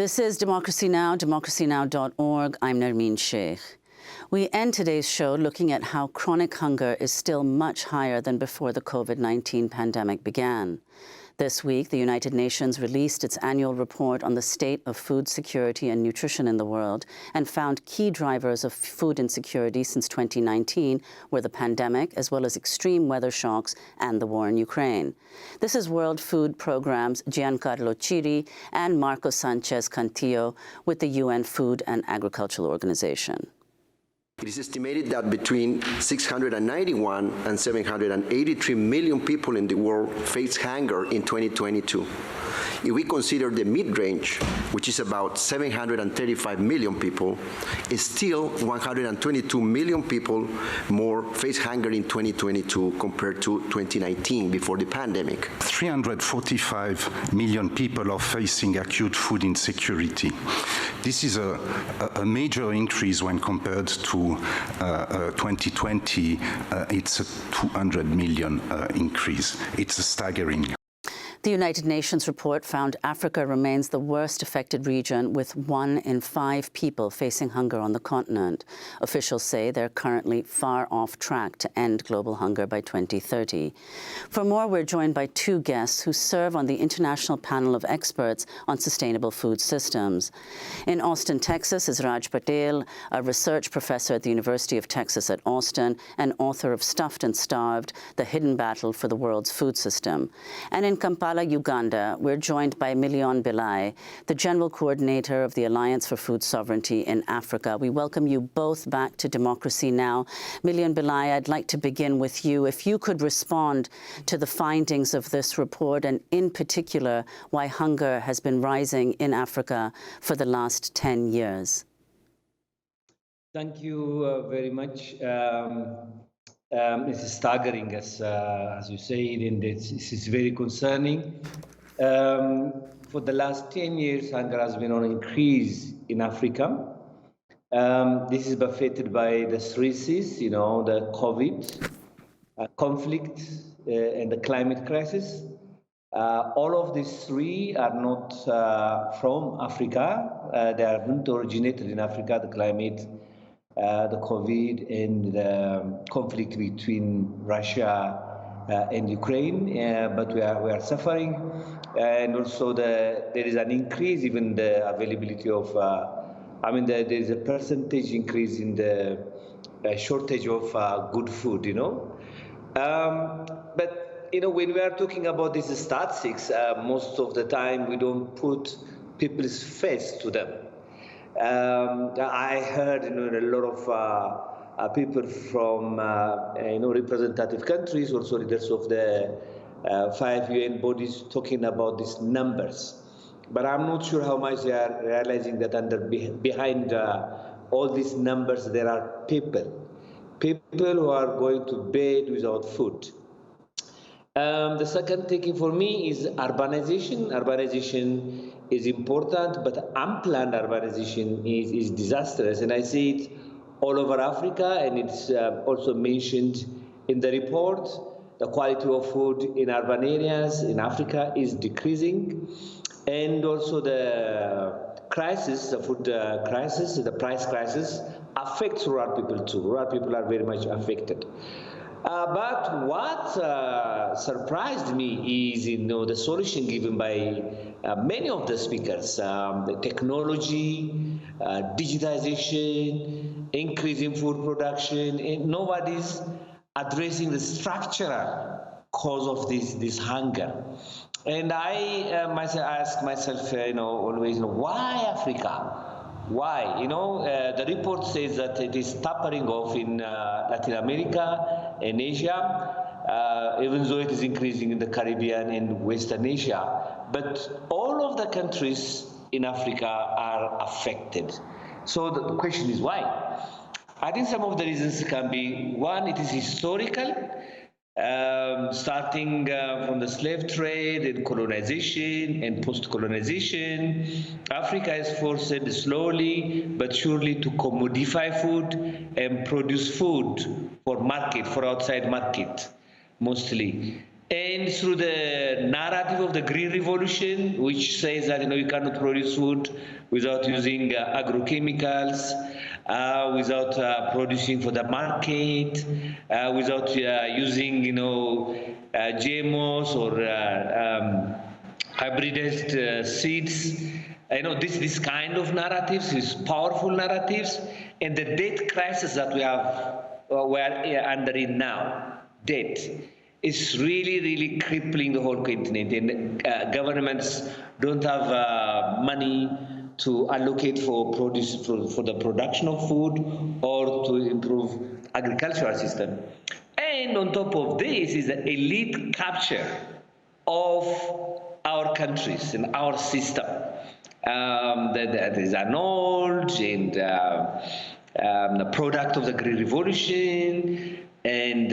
This is Democracy Now!, democracynow.org. I'm Nermeen Sheikh. We end today's show looking at how chronic hunger is still much higher than before the COVID-19 pandemic began. This week, the United Nations released its annual report on the state of food security and nutrition in the world and found key drivers of food insecurity since 2019 were the pandemic, as well as extreme weather shocks and the war in Ukraine. This is World Food Programme's Giancarlo Chiri and Marco Sanchez Cantillo with the UN Food and Agricultural Organization. It is estimated that between 691 and 783 million people in the world face hunger in 2022. If we consider the mid-range, which is about 735 million people, still 122 million people more face hunger in 2022 compared to 2019, before the pandemic. 345 million people are facing acute food insecurity. This is a major increase when compared to 2020. It's a 200 million increase. It's staggering. The United Nations report found Africa remains the worst affected region, with 1 in 5 people facing hunger on the continent. Officials say they're currently far off track to end global hunger by 2030. For more, we're joined by 2 guests who serve on the International Panel of Experts on Sustainable Food Systems. In Austin, Texas is Raj Patel, a research professor at the University of Texas at Austin and author of Stuffed and Starved, The Hidden Battle for the World's Food System. And in Kampala, Uganda, we're joined by Million Belay, the General Coordinator of the Alliance for Food Sovereignty in Africa. We welcome you both back to Democracy Now! Million Belay, I'd like to begin with you. If you could respond to the findings of this report, and in particular, why hunger has been rising in Africa for the last 10 years. Thank you very much. It's staggering, as you say, and this is very concerning. For the last 10 years, hunger has been on increase in Africa. This is affected by the 3 C's, the COVID, conflict, and the climate crisis. All of these 3 are not from Africa. They are not originated in Africa, the climate, the COVID, and the conflict between Russia and Ukraine, but we are suffering, and also there is an increase even the availability of, there is a percentage increase in the shortage of good food, But when we are talking about these statistics, most of the time we don't put people's face to them. I heard, a lot of people from, representative countries, also leaders of the 5 UN bodies talking about these numbers. But I'm not sure how much they are realizing that behind all these numbers, there are people who are going to bed without food. The second thing for me is urbanization. Urbanization is important, but unplanned urbanization is disastrous. And I see it all over Africa, and it's also mentioned in the report. The quality of food in urban areas in Africa is decreasing. And also the crisis, the food crisis, the price crisis, affects rural people too. Rural people are very much affected. But what surprised me is, the solution given by many of the speakers: the technology, digitization, increasing food production, and nobody's addressing the structural cause of this hunger. And I ask myself, always, why Africa? Why? The report says that it is tapering off in Latin America and Asia, even though it is increasing in the Caribbean and Western Asia. But all of the countries in Africa are affected. So the question is why? I think some of the reasons can be, one, it is historical. Starting from the slave trade and colonization and post-colonization, Africa is forced slowly but surely to commodify food and produce food for outside market, mostly. and through the narrative of the Green Revolution, which says that you cannot produce food without using agrochemicals, without producing for the market, without using GMOs or hybridized seeds. This kind of narratives, these powerful narratives, and the debt crisis that we're under in now, debt, is really, really crippling the whole continent. And governments don't have money to allocate for the production of food or to improve agricultural system. And on top of this is the elite capture of our countries and our system. That is an old and the product of the Green Revolution, and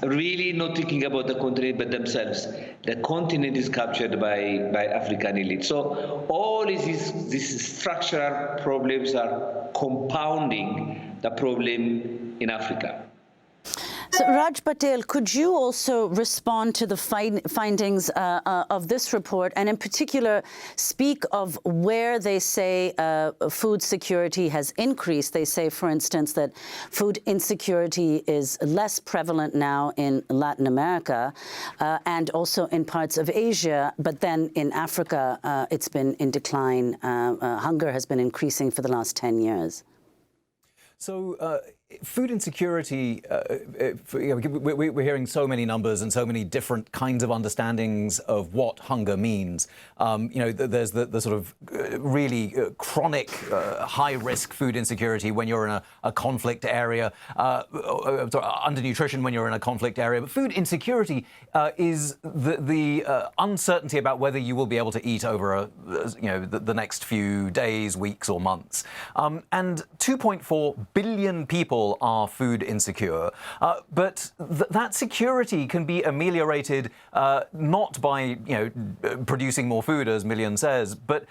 really not thinking about the continent but themselves. The continent is captured by African elite. So all these structural problems are compounding the problem in Africa. So, Raj Patel, could you also respond to the findings of this report, and in particular speak of where they say food security has increased? They say, for instance, that food insecurity is less prevalent now in Latin America and also in parts of Asia, but then in Africa it's been in decline. Hunger has been increasing for the last 10 years. So food insecurity, we're hearing so many numbers and so many different kinds of understandings of what hunger means. There's the sort of really chronic, high-risk food insecurity when you're in a conflict area, undernutrition when you're in a conflict area. But food insecurity is the uncertainty about whether you will be able to eat over the next few days, weeks, or months. And 2.4 billion people are food insecure, but that security can be ameliorated not by producing more food, as Million says, but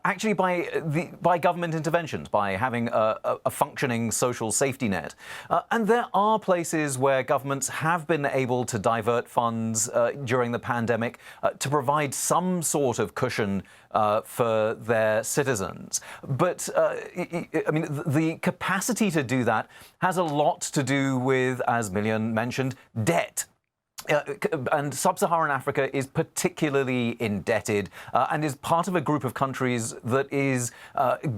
actually by government interventions, by having a functioning social safety net. And there are places where governments have been able to divert funds during the pandemic to provide some sort of cushion for their citizens. But the capacity to do that has a lot to do with, as Million mentioned, debt. And sub-Saharan Africa is particularly indebted and is part of a group of countries that is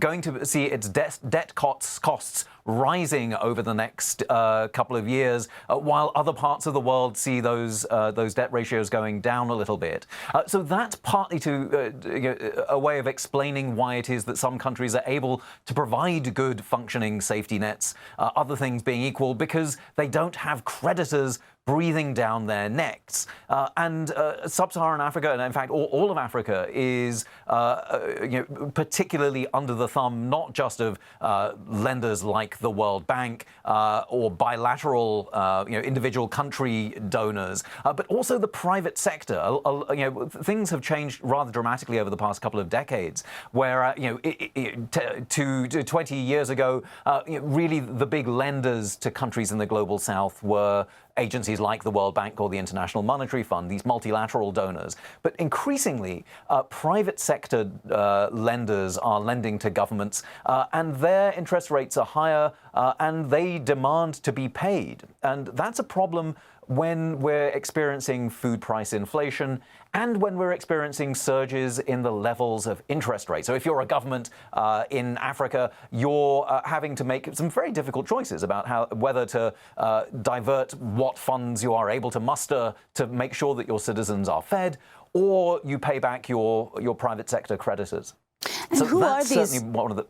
going to see its debt costs rising over the next couple of years, while other parts of the world see those debt ratios going down a little bit. So that's partly a way of explaining why it is that some countries are able to provide good functioning safety nets, other things being equal, because they don't have creditors breathing down their necks. And sub-Saharan Africa, and in fact all of Africa, is particularly under the thumb not just of lenders like the World Bank or bilateral individual country donors, but also the private sector. Things have changed rather dramatically over the past couple of decades, where 20 years ago, really the big lenders to countries in the global south were agencies like the World Bank or the International Monetary Fund, these multilateral donors. But increasingly, private sector lenders are lending to governments, and their interest rates are higher, and they demand to be paid. And that's a problem when we're experiencing food price inflation and when we're experiencing surges in the levels of interest rates. So if you're a government in Africa, you're having to make some very difficult choices about whether to divert what funds you are able to muster to make sure that your citizens are fed, or you pay back your private sector creditors. And so who that's are these? certainly one of the...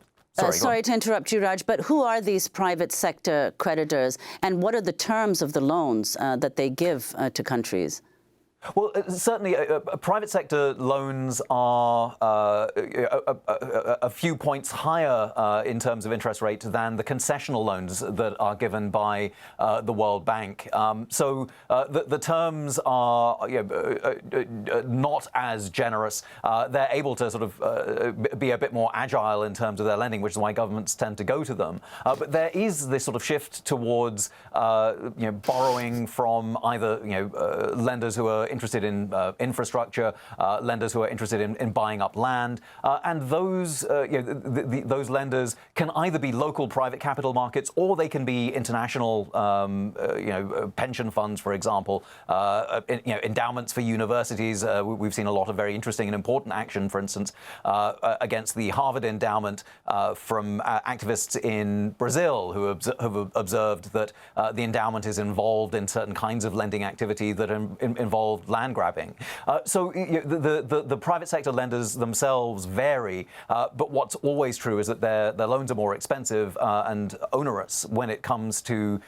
Sorry to interrupt you, Raj, but who are these private sector creditors, and what are the terms of the loans that they give to countries? Well, certainly, private sector loans are a few points higher in terms of interest rate than the concessional loans that are given by the World Bank. So the terms are not as generous. They're able to sort of be a bit more agile in terms of their lending, which is why governments tend to go to them. But there is this sort of shift towards borrowing from either lenders who are interested in infrastructure, lenders who are interested in buying up land, and those those lenders can either be local private capital markets or they can be international, pension funds, for example, endowments for universities. We've seen a lot of very interesting and important action, for instance, against the Harvard endowment from activists in Brazil who have observed that the endowment is involved in certain kinds of lending activity that involve land grabbing. So the private sector lenders themselves vary, but what's always true is that their loans are more expensive and onerous when it comes to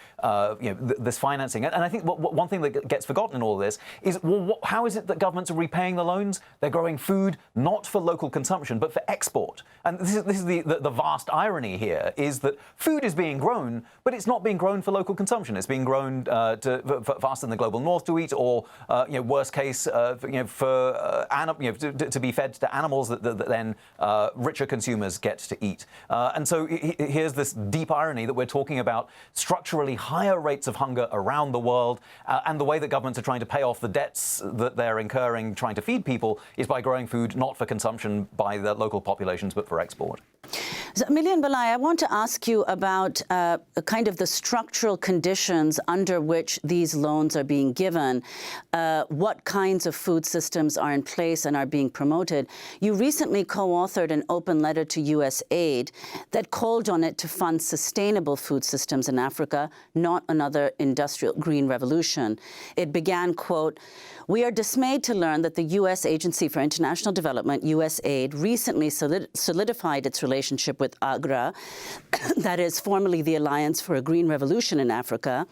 this financing. And I think one thing that gets forgotten in all this is, well, how is it that governments are repaying the loans? They're growing food not for local consumption, but for export. And this is the vast irony here, is that food is being grown, but it's not being grown for local consumption. It's being grown for us in the global north to eat, or worst case, to be fed to animals that then richer consumers get to eat. And so here's this deep irony that we're talking about structurally higher rates of hunger around the world, and the way that governments are trying to pay off the debts that they're incurring trying to feed people is by growing food not for consumption by the local populations, but for export. So, Million Belay, I want to ask you about kind of the structural conditions under which these loans are being given. What kinds of food systems are in place and are being promoted? You recently co-authored an open letter to U.S. aid that called on it to fund sustainable food systems in Africa, not another industrial green revolution. It began, quote, "We are dismayed to learn that the U.S. Agency for International Development, USAID, recently solidified its relationship with AGRA, that is formerly the Alliance for a Green Revolution in Africa,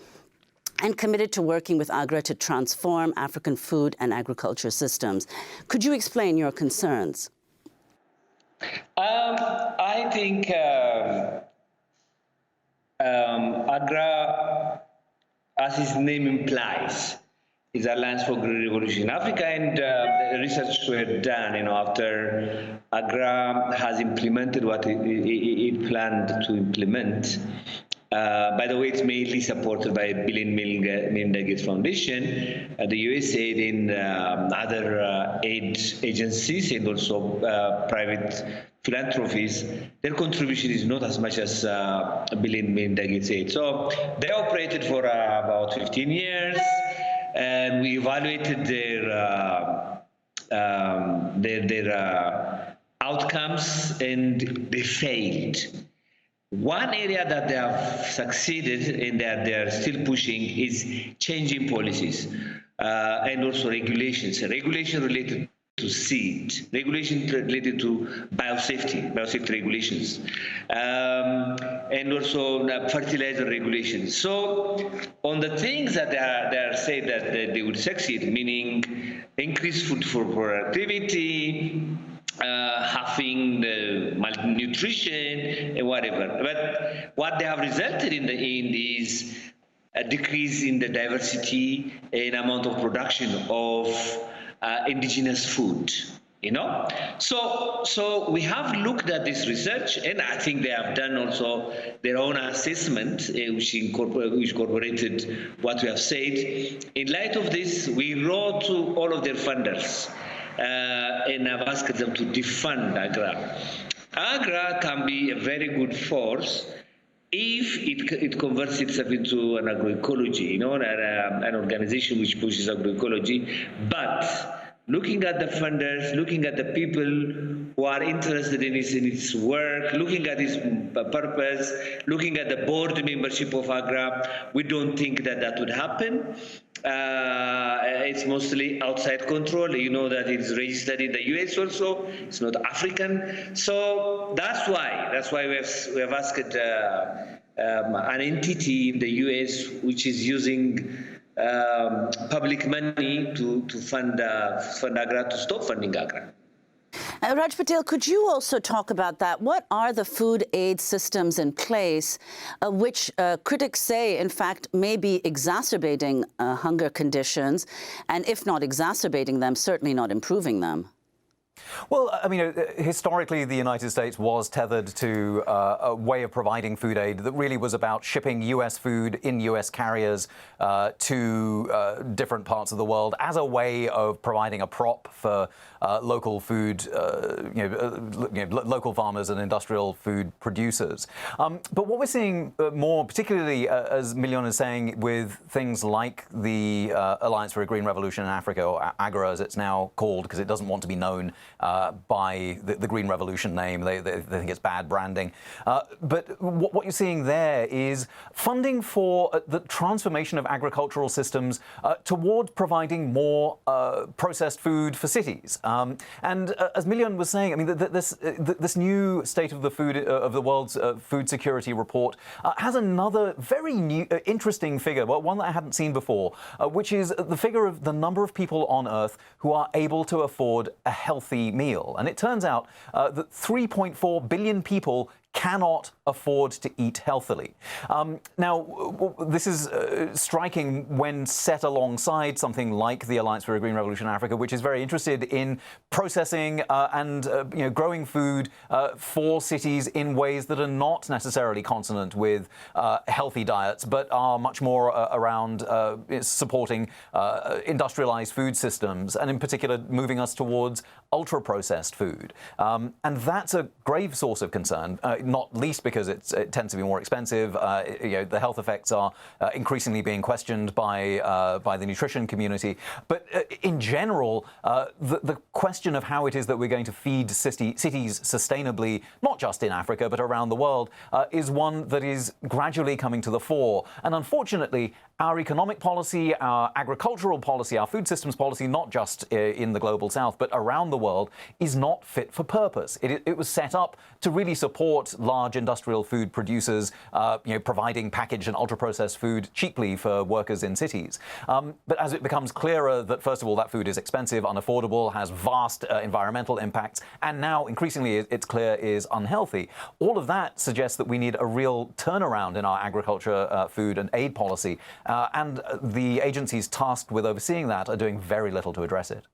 and committed to working with AGRA to transform African food and agriculture systems." Could you explain your concerns? I think AGRA, as its name implies, is Alliance for Green Revolution in Africa, and the research were done, after AGRA has implemented what it planned to implement. By the way, it's mainly supported by Bill and Melinda Gates Foundation, the USAID, and other aid agencies, and also private philanthropies. Their contribution is not as much as Bill and Melinda Gates aid. So they operated for about 15 years. And we evaluated their outcomes, and they failed. One area that they have succeeded and that they are still pushing is changing policies and also regulations. Regulation related to seed, regulation related to biosafety regulations, and also fertilizer regulations. So on the things that they are saying that they would succeed, meaning increased food for productivity, having the malnutrition and whatever. But what they have resulted in is a decrease in the diversity and amount of production of indigenous food, So we have looked at this research, and I think they have done also their own assessment, which incorporated what we have said. In light of this, we wrote to all of their funders and have asked them to defund AGRA. AGRA can be a very good force if it converts itself into an agroecology, an organization which pushes agroecology. But looking at the funders, looking at the people who are interested in its work, looking at its purpose, looking at the board membership of AGRA, we don't think that would happen. It's mostly outside control. You know that it's registered in the US also. It's not African. So that's why we have asked an entity in the US which is using public money to fund Agra, to stop funding Agra. Raj Patel, could you also talk about that? What are the food aid systems in place, which critics say, in fact, may be exacerbating hunger conditions, and if not exacerbating them, certainly not improving them? Well, I mean, historically, the United States was tethered to a way of providing food aid that really was about shipping U.S. food in U.S. carriers to different parts of the world as a way of providing a prop for local food, local farmers and industrial food producers. But what we're seeing more, particularly as Million is saying, with things like the Alliance for a Green Revolution in Africa, or AGRA as it's now called, because it doesn't want to be known by the Green Revolution name. They think it's bad branding. But what you're seeing there is funding for the transformation of agricultural systems toward providing more processed food for cities. And as Million was saying, I mean, this new State of the Food of the World's Food Security report has another very new, interesting figure, well, one that I hadn't seen before, which is the figure of the number of people on Earth who are able to afford a healthy meal. And it turns out that 3.4 billion people cannot afford to eat healthily. Now, this is striking when set alongside something like the Alliance for a Green Revolution in Africa, which is very interested in processing and growing food for cities in ways that are not necessarily consonant with healthy diets, but are much more around supporting industrialized food systems, and in particular moving us towards ultra-processed food. And that's a grave source of concern, not least because it tends to be more expensive. The health effects are increasingly being questioned by the nutrition community. But in general, the question of how it is that we're going to feed cities sustainably, not just in Africa, but around the world, is one that is gradually coming to the fore. And unfortunately, our economic policy, our agricultural policy, our food systems policy, not just in the global south, but around the world, is not fit for purpose. It was set up to really support large industrial food producers, providing packaged and ultra-processed food cheaply for workers in cities. But as it becomes clearer that, first of all, that food is expensive, unaffordable, has vast environmental impacts, and now increasingly it's clear is unhealthy, all of that suggests that we need a real turnaround in our agriculture, food and aid policy. And the agencies tasked with overseeing that are doing very little to address it.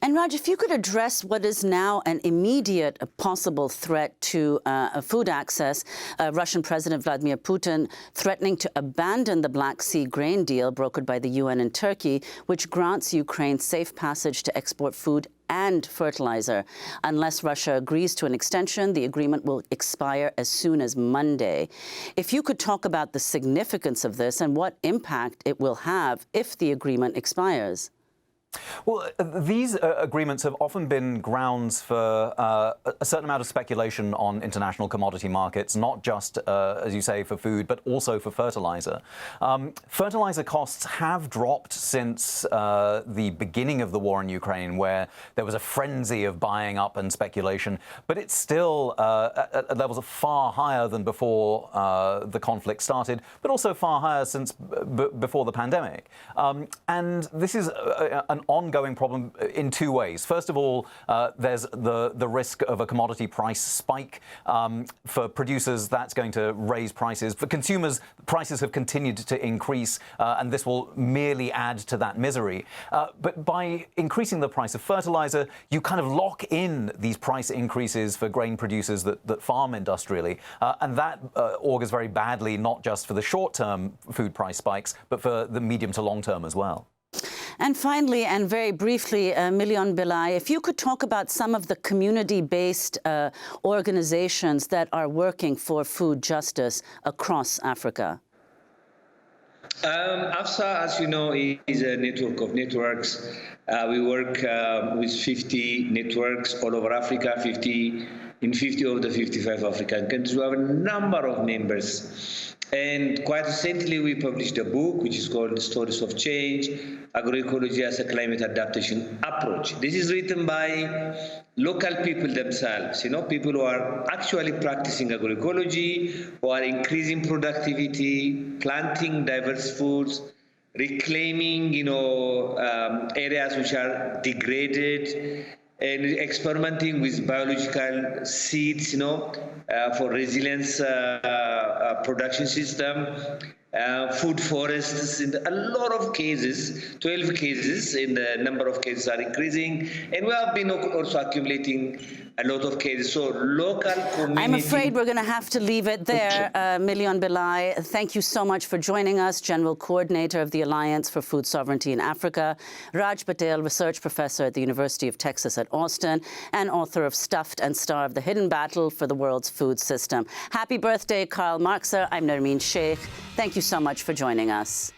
And Raj, if you could address what is now an immediate possible threat to food access, Russian President Vladimir Putin threatening to abandon the Black Sea grain deal brokered by the UN and Turkey, which grants Ukraine safe passage to export food and fertilizer. Unless Russia agrees to an extension, the agreement will expire as soon as Monday. If you could talk about the significance of this and what impact it will have if the agreement expires. Well, these agreements have often been grounds for a certain amount of speculation on international commodity markets, not just, as you say, for food, but also for fertilizer. Fertilizer costs have dropped since the beginning of the war in Ukraine, where there was a frenzy of buying up and speculation, but it's still at levels far higher than before the conflict started, but also far higher since before the pandemic. And this is an ongoing problem in two ways. First of all, there's the risk of a commodity price spike. For producers, that's going to raise prices. For consumers, prices have continued to increase, and this will merely add to that misery. But by increasing the price of fertilizer, you kind of lock in these price increases for grain producers that farm industrially. And that augurs very badly, not just for the short-term food price spikes, but for the medium to long term as well. And finally, and very briefly, Million Belay, if you could talk about some of the community-based organizations that are working for food justice across Africa. AFSA, as you know, is a network of networks. We work with 50 networks all over Africa, in 50 of the 55 African countries. We have a number of members. And quite recently, we published a book which is called Stories of Change, Agroecology as a Climate Adaptation Approach. This is written by local people themselves, people who are actually practicing agroecology, who are increasing productivity, planting diverse foods, reclaiming, areas which are degraded, and experimenting with biological seeds, for resilience production system, food forests in a lot of cases, 12 cases, in the number of cases are increasing, and we have been also accumulating a lot of cases. So local community... I'm afraid we're going to have to leave it there. Million Belay, thank you so much for joining us, General Coordinator of the Alliance for Food Sovereignty in Africa, Raj Patel, Research Professor at the University of Texas at Austin, and author of Stuffed and Starved, The Hidden Battle for the World's Food System. Happy birthday, Karl Marxer. I'm Nermeen Sheikh. Thank you so much for joining us.